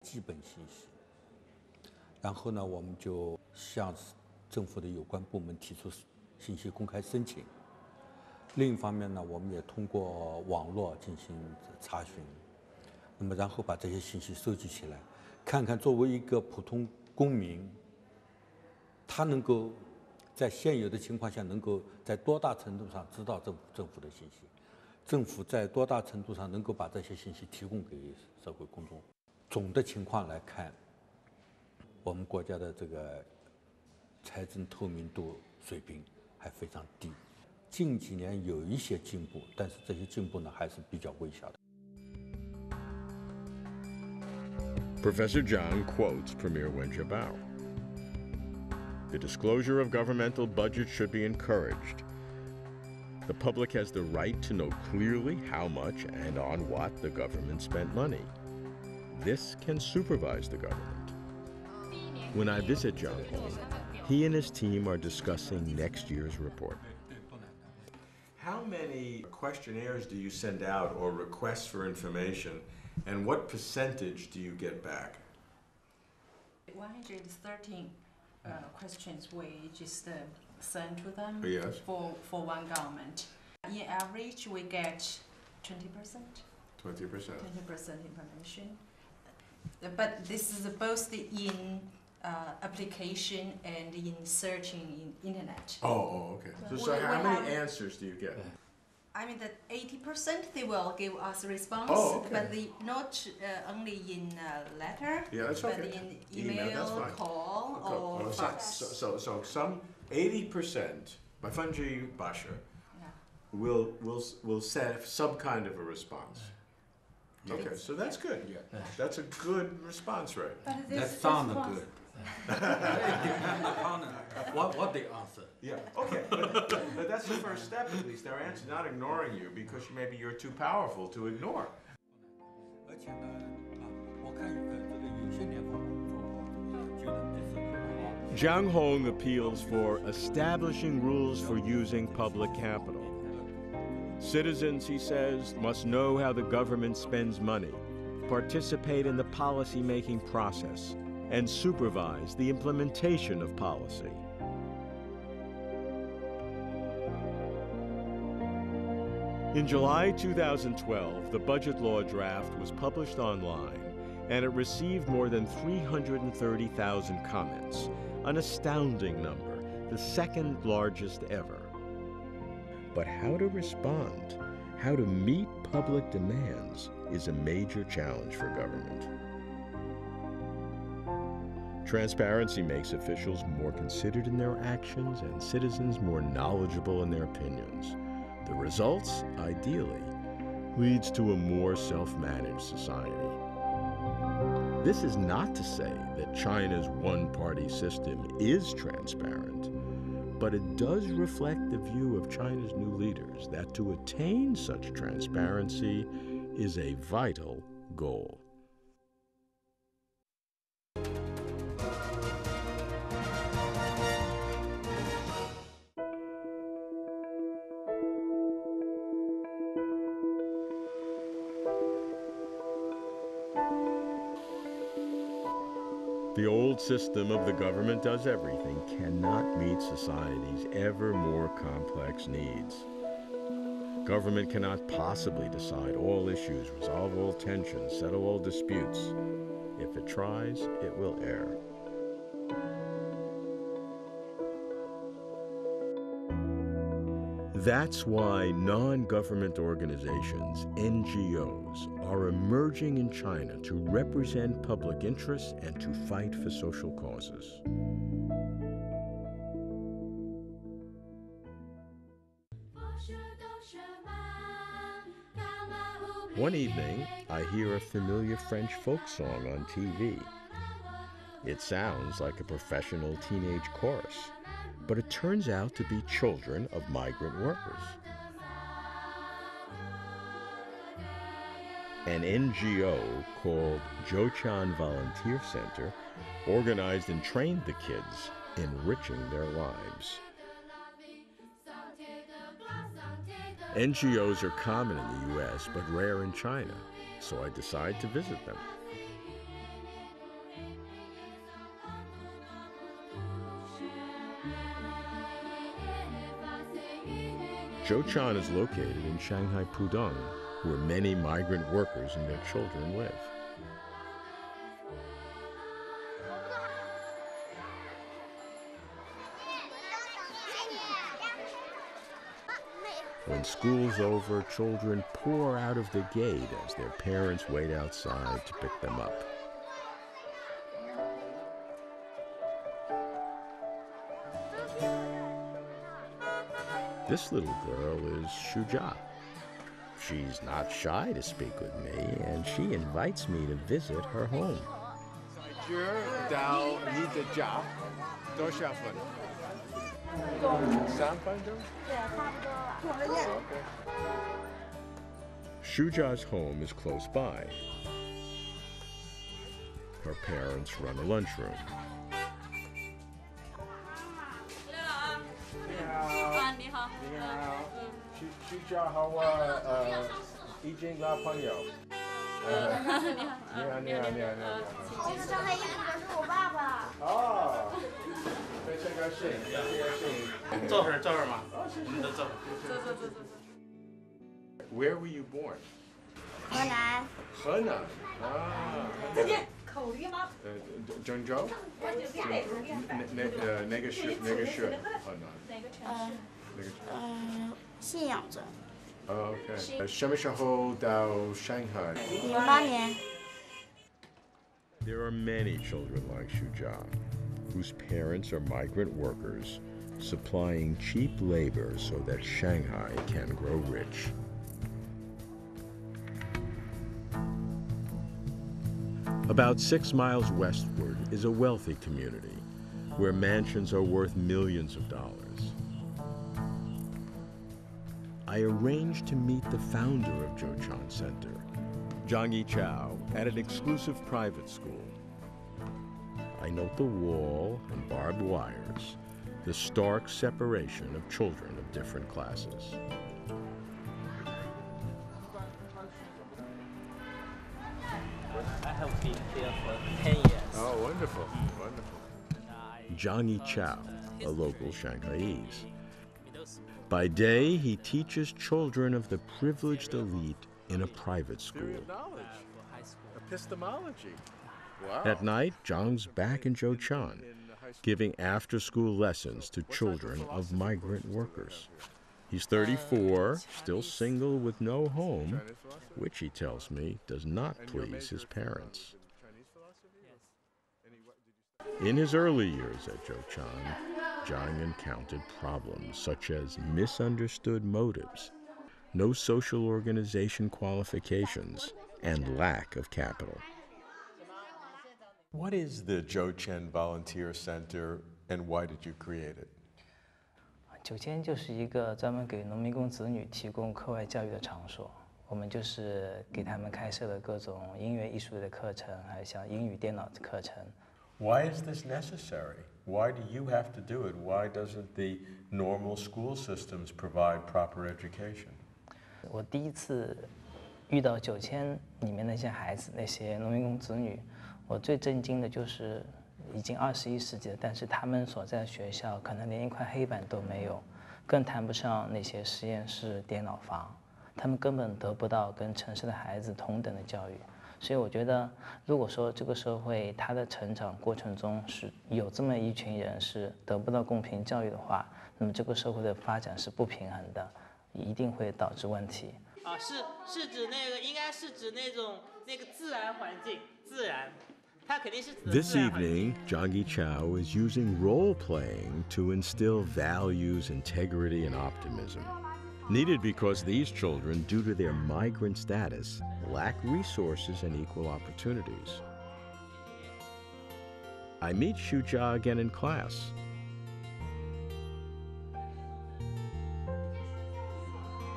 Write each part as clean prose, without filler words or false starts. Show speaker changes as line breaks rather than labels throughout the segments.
基本信息。然后呢，我们就向政府的有关部门提出信息公开申请。另一方面呢，我们也通过网络进行查询，那么然后把这些信息收集起来，看看作为一个普通公民，他能够在现有的情况下，能够在多大程度上知道政府的信息，政府在多大程度上能够把这些信息提供给社会公众。总的情况来看，我们国家的这个财政透明度水平还非常低。近几年有一些进步，但是这些进步呢还是比较微小的。
Professor Zhang quotes Premier Wen Jiabao. The disclosure of governmental budgets should be encouraged. The public has the right to know clearly how much and on what the government spent money. This can supervise the government. When I visit Zhang Hong, he and his team are discussing next year's report.
How many questionnaires do you send out or requests for information, and what percentage do you get back?
113 questions we just send to them
Yes.
for one government. In average, we get 20%.
20%.
20% information. But this is both in application and in searching in internet.
Oh, okay. So how many answers do you get?
I mean that 80% they will give us a response,
Oh, okay.
but not only in letter,
Yeah, that's
but
okay.
in email,
that's fine.
call, or fax.
So some 80% by Funji Basher
Yeah.
will send some kind of a responce. Okay, so that's good.
Yeah.
That's a good response rate.
But
That
this
sounds
response-
good. what they answer.
Yeah, okay, but that's the first step at least. They're not ignoring you because maybe you're too powerful to ignore.
而且呢，我看有些地方觉得这是
Zhang Hong appeals for establishing rules for using public capital. Citizens, he says, must know how the government spends money, participate in the policy-making process, and supervise the implementation of policy. In July 2012, the budget law draft was published online, and it received more than 330,000 comments, an astounding number, the second largest ever. But how to respond, how to meet public demands is a major challenge for government. Transparency makes officials more considered in their actions and citizens more knowledgeable in their opinions. The results, ideally, leads to a more self-managed society. This is not to say that China's one-party system is transparent, but it does reflect the view of China's new leaders that to attain such transparency is a vital goal. The old system of the government does everything cannot meet society's ever more complex needs. Government cannot possibly decide all issues, resolve all tensions, settle all disputes. If it tries, it will err. That's why non-government organizations, NGOs, are emerging in China to represent public interests and to fight for social causes. One evening, I hear a familiar French folk song on TV. It sounds like a professional teenage chorus, but it turns out to be children of migrant workers. An NGO called Zhoushan Volunteer Center organized and trained the kids, enriching their lives. NGOs are common in the US, but rare in China, so I decide to visit them. Zhoushan is located in Shanghai Pudong, where many migrant workers and their children live. When school's over, children pour out of the gate as their parents wait outside to pick them up. This little girl is Shuja. She's not shy to speak with me, and she invites me to visit her home. Shuja's home is close by. Her parents run a lunchroom.
Shuja, how Yijing la Pangyo? 你好。
这个上海衣服的是我爸爸。
哦，非常高兴，非常高兴。
坐会儿嘛，你都坐。
Where were you born?
河南。
河南啊。
口驴吗？
郑州。哪个市？河南。
哪个城市？信阳镇。
OK。什么时候到上海
08年。
There are many children like Shuja, whose parents are migrant workers, supplying cheap labor so that Shanghai can grow rich. About 6 miles westward is a wealthy community, where mansions are worth millions of dollars. I arranged to meet the founder of Zhoushan Center, Zhang Yichao, at an exclusive private school. I note the wall and barbed wires, the stark separation of children of different classes.
I have been here for 10 years.
Oh, wonderful, wonderful.
Zhang Yichao, a local Shanghaiese. By day, he teaches children of the privileged elite in a private school.
Epistemology. Wow.
At night, Zhang's back in Zhoushan, giving after-school lessons to children of migrant workers. He's 34, still single with no home, which he tells me does not please his parents. In his early years at Zhoushan, Zhang encountered problems such as misunderstood motives, no social organization qualifications, and lack of capital.
What is the Zhoushan Volunteer Center and why did you create it?
9000就是一个专门给农民工子女提供课外教育的场所。我们就是给他们开设了各种音乐艺术类的课程，还有像英语、电脑的课程。
Why is this necessary? Why do you have to do it? Why doesn't the normal school systems provide proper education?
我第一次遇到9000里面那些孩子，那些农民工子女，我最震惊的就是已经21世纪了，但是他们所在的学校可能连一块黑板都没有，更谈不上那些实验室、电脑房，他们根本得不到跟城市的孩子同等的教育。所以我觉得，如果说这个社会它的成长过程中是有这么一群人是得不到公平教育的话，那么这个社会的发展是不平衡的，一定会导致问题。是指那个，应该是指那个自然环境，自然。
This evening, Zhang Yichao is using role-playing to instill values, integrity, and optimism, needed because these children, due to their migrant status, lack resources and equal opportunities. I meet Shuja again in class.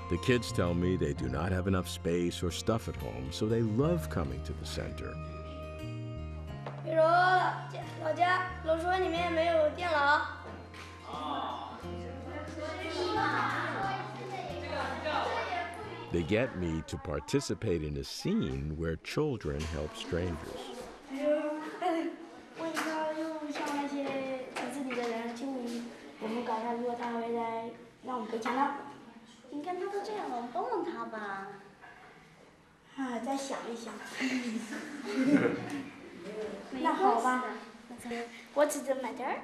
The kids tell me they do not have enough space or stuff at home, so they love coming to the center.
比如老家楼说里面没有电脑。
They get me to participate in a scene where children help strangers.
比如，问他用像那些城市里的人，请我们赶上，如果他回来，让我们赔钱了。想一想。那好吧。What's the matter?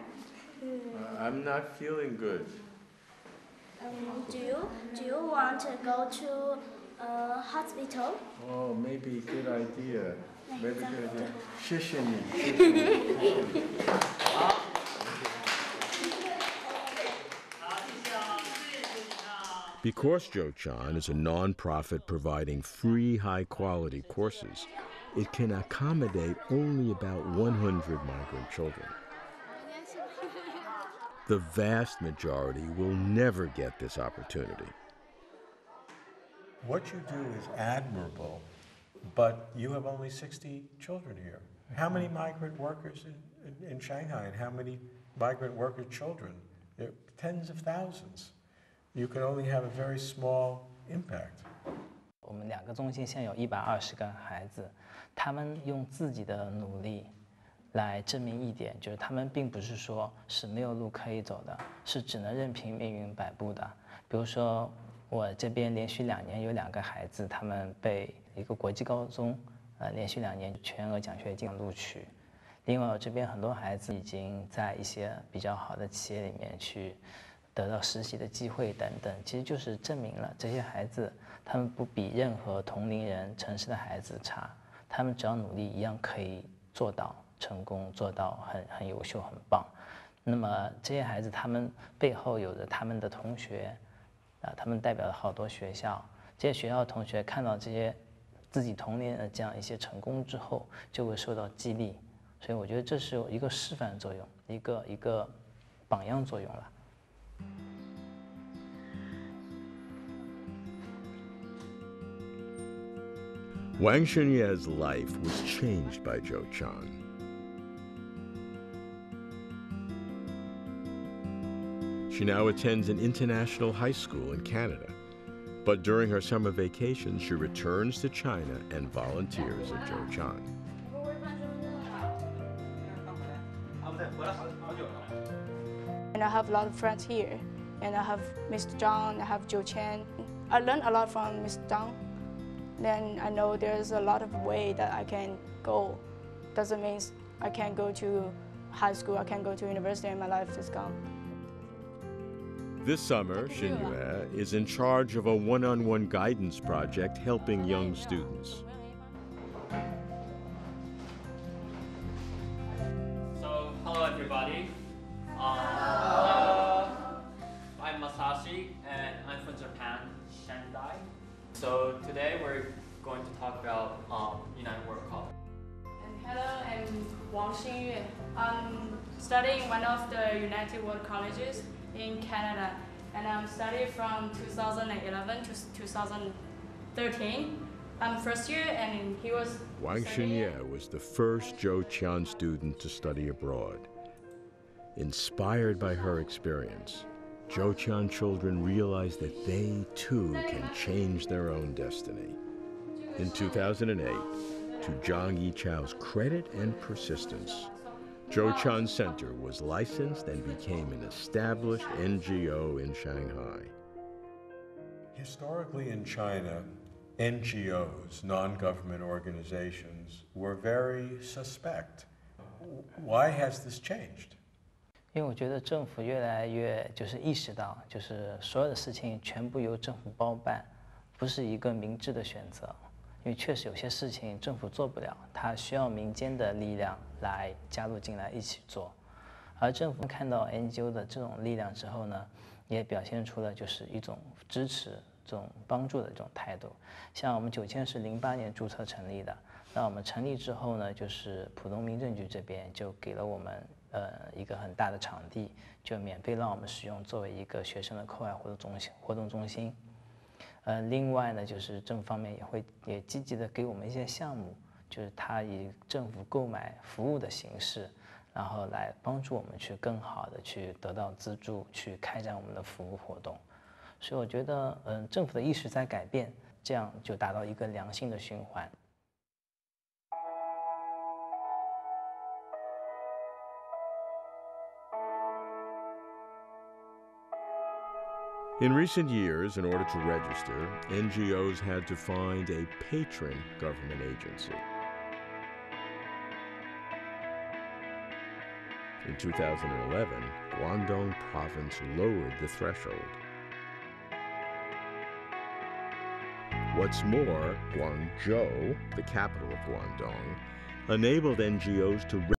I'm not feeling good.
Do you want to go to a hospital?
Oh, maybe good idea. Maybe good idea. 谢谢你，谢谢你。
Because Zhou-Chan is a non-profit providing free high-quality courses, it can accommodate only about 100 migrant children. The vast majority will never get this opportunity.
What you do is admirable, but you have only 60 children here. How many migrant workers in Shanghai, and how many migrant worker children? There are tens of thousands. You can only have a very small impact.
我们2个中心现在有120个孩子，他们用自己的努力来证明一点，就是他们并不是说是没有路可以走的，是只能任凭命运摆布的。比如说，我这边连续2年有2个孩子，他们被一个国际高中，连续2年全额奖学金录取。另外，我这边很多孩子已经在一些比较好的企业里面去得到实习的机会等等，其实就是证明了这些孩子，他们不比任何同龄人城市的孩子差，他们只要努力一样可以做到成功，做到很优秀，很棒。那么这些孩子，他们背后有着他们的同学，他们代表了好多学校，这些学校的同学看到这些自己同龄人的这样一些成功之后，就会受到激励。所以我觉得这是有一个示范作用，一个榜样作用了。
Wang Xunye's life was changed by Zhou-Chan. She now attends an international high school in Canada, but during her summer vacation, she returns to China and volunteers at Zhou-Chan.
And I have a lot of friends here, and I have Mr. Zhang, I have Joe Chen. I learned a lot from Mr. Zhang. Then I know there's a lot of way that I can go. Doesn't mean I can't go to high school, I can't go to university, and my life is gone.
This summer, Xinye is in charge of a one-on-one guidance project helping young students.
So, hello everybody. I'm Masashi and I'm from Japan, Shanghai. So today we're going to talk about United World Cup.
And hello, I'm Wang Xinye. I'm studying one of the United World Colleges in Canada, and I'm studying from 2011 to 2013. I'm first year, and he was.
Wang Xunye was the first Zhou-Chan student to study abroad. Inspired by her experience, Zhou-Chan children realized that they too can change their own destiny. In 2008, to Zhang Yichao's credit and persistence, Zhou-Chan Center was licensed and became an established NGO in Shanghai.
Historically in China, NGOs, non-government organizations, were very suspect. Why has this changed?
因为我觉得政府越来越就是意识到，就是所有的事情全部由政府包办，不是一个明智的选择。因为确实有些事情政府做不了，它需要民间的力量来加入进来一起做。而政府看到 NGO 的这种力量之后呢，也表现出了就是一种支持、这种帮助的这种态度。像我们9000是08年注册成立的，那我们成立之后呢，就是浦东民政局这边就给了我们一个很大的场地，就免费让我们使用作为一个学生的课外活动中心。另外呢，就是政府方面也积极的给我们一些项目，就是他以政府购买服务的形式，然后来帮助我们去更好的去得到资助，去开展我们的服务活动。所以我觉得，政府的意识在改变，这样就达到一个良性的循环。
In recent years, in order to register, NGOs had to find a patron government agency. In 2011, Guangdong Province lowered the threshold. What's more, Guangzhou, the capital of Guangdong, enabled NGOs to